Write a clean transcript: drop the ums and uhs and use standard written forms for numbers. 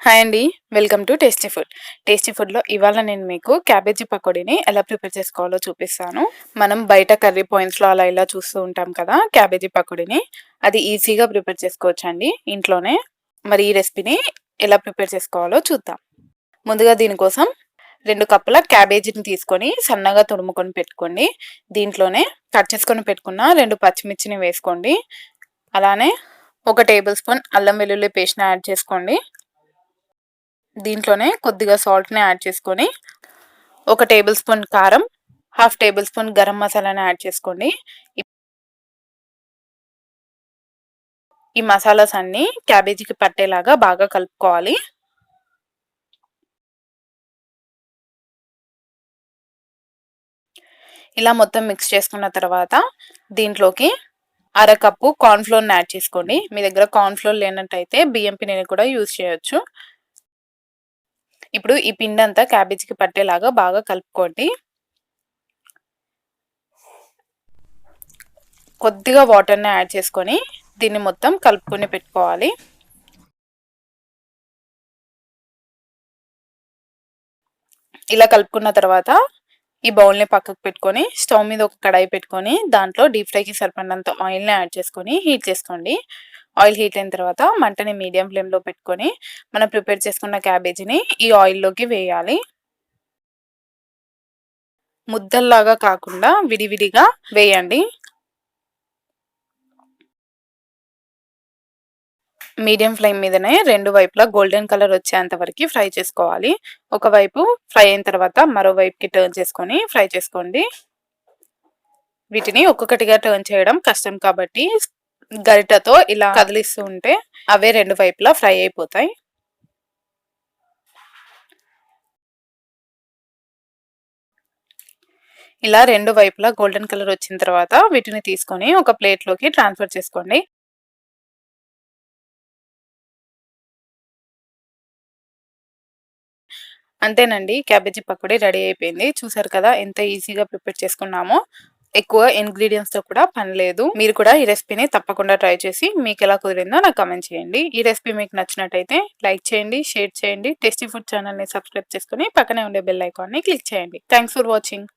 Hi అండి. Welcome to tasty food. Tasty ఫుడ్‌లో ఇవాళ నేను మీకు క్యాబేజీ పకోడీని ఎలా ప్రిపేర్ చేసుకోవాలో చూపిస్తాను. మనం బయట కర్రీ పాయింట్స్‌లో అలా ఇలా చూస్తూ ఉంటాం కదా! క్యాబేజీ పకోడీని. అది ఈజీగా ప్రిపేర్ చేసుకోవచ్చండి ఇంట్లోనే. మరి ఈ రెసిపీని ఎలా ప్రిపేర్ చేసుకోవాలో చూద్దాం. ముందుగా దీనికోసం 2 కప్పుల క్యాబేజీని తీసుకొని సన్నగా తురుముకొని పెట్టుకోండి. దీంట్లోనే కట్ చేసుకొని పెట్టుకున్న 2 పచ్చిమిర్చిని వేసుకోండి. అలానే 1 టేబుల్ స్పూన్ అల్లం వెల్లుల్లి పేస్ట్‌ని యాడ్ చేసుకోండి. దీంట్లోనే కొద్దిగా సాల్ట్‌ని యాడ్ చేసుకొని, 1 టేబుల్ స్పూన్ కారం, హాఫ్ టేబుల్ స్పూన్ గరం మసాలాని యాడ్ చేసుకోండి. ఈ మసాలాస్ అన్నీ క్యాబేజీకి పట్టేలాగా బాగా కలుపుకోవాలి. ఇలా మొత్తం మిక్స్ చేసుకున్న తర్వాత దీంట్లోకి అరకప్పు కార్న్ ఫ్లోర్‌ని యాడ్ చేసుకోండి. మీ దగ్గర కార్న్ ఫ్లోర్ లేనట్టయితే బియ్యం పిండిని కూడా యూజ్ చేయొచ్చు. ఇప్పుడు ఈ పిండంతా క్యాబేజీకి పట్టేలాగా బాగా కలుపుకోండి. కొద్దిగా వాటర్‌ని యాడ్ చేసుకొని దీన్ని మొత్తం కలుపుకొని పెట్టుకోవాలి. ఇలా కలుపుకున్న తర్వాత ఈ బౌల్‌ని పక్కకు పెట్టుకొని స్టవ్ మీద ఒక కడాయి పెట్టుకొని దాంట్లో డీప్ ఫ్రైకి సరిపడినంత ఆయిల్‌ని యాడ్ చేసుకొని హీట్ చేసుకోండి. ఆయిల్ హీట్ అయిన తర్వాత మంటని మీడియం ఫ్లేమ్‌లో పెట్టుకొని మనం ప్రిపేర్ చేసుకున్న క్యాబేజీని ఈ ఆయిల్‌లోకి వేయాలి. ముద్దల్లాగా కాకుండా విడివిడిగా వేయండి. మీడియం ఫ్లేమ్ మీదనే 2 వైపులా గోల్డెన్ కలర్ వచ్చేంత వరకు ఫ్రై చేసుకోవాలి. ఒకవైపు ఫ్రై అయిన తర్వాత మరో వైపుకి టర్న్ చేసుకొని ఫ్రై చేసుకోండి. వీటిని ఒక్కొక్కటిగా టర్న్ చేయడం కష్టం కాబట్టి గరిటతో ఇలా కదిలిస్తూ ఉంటే అవే 2 వైపులా ఫ్రై అయిపోతాయి. ఇలా 2 వైపులా గోల్డెన్ కలర్ వచ్చిన తర్వాత వీటిని తీసుకొని ఒక ప్లేట్‌లోకి ట్రాన్స్‌ఫర్ చేసుకోండి. అంతేనండి, క్యాబేజీ పకోడీ రెడీ అయిపోయింది. చూసారు కదా ఎంత ఈజీగా ప్రిపేర్ చేసుకున్నామో. ఎక్కువ ఇంగ్రీడియెంట్స్‌తో కూడా పని లేదు. మీరు కూడా ఈ రెసిపీని తప్పకుండా ట్రై చేసి మీకెలా కుదిరిందో నాకు కామెంట్ చేయండి. ఈ రెసిపీ మీకు నచ్చినట్టయితే లైక్ చేయండి, షేర్ చేయండి. టేస్టీ ఫుడ్ ఛానల్‌ని సబ్స్క్రైబ్ చేసుకొని పక్కనే ఉండే బెల్ ఐకాన్‌ని క్లిక్ చేయండి. Thanks for watching.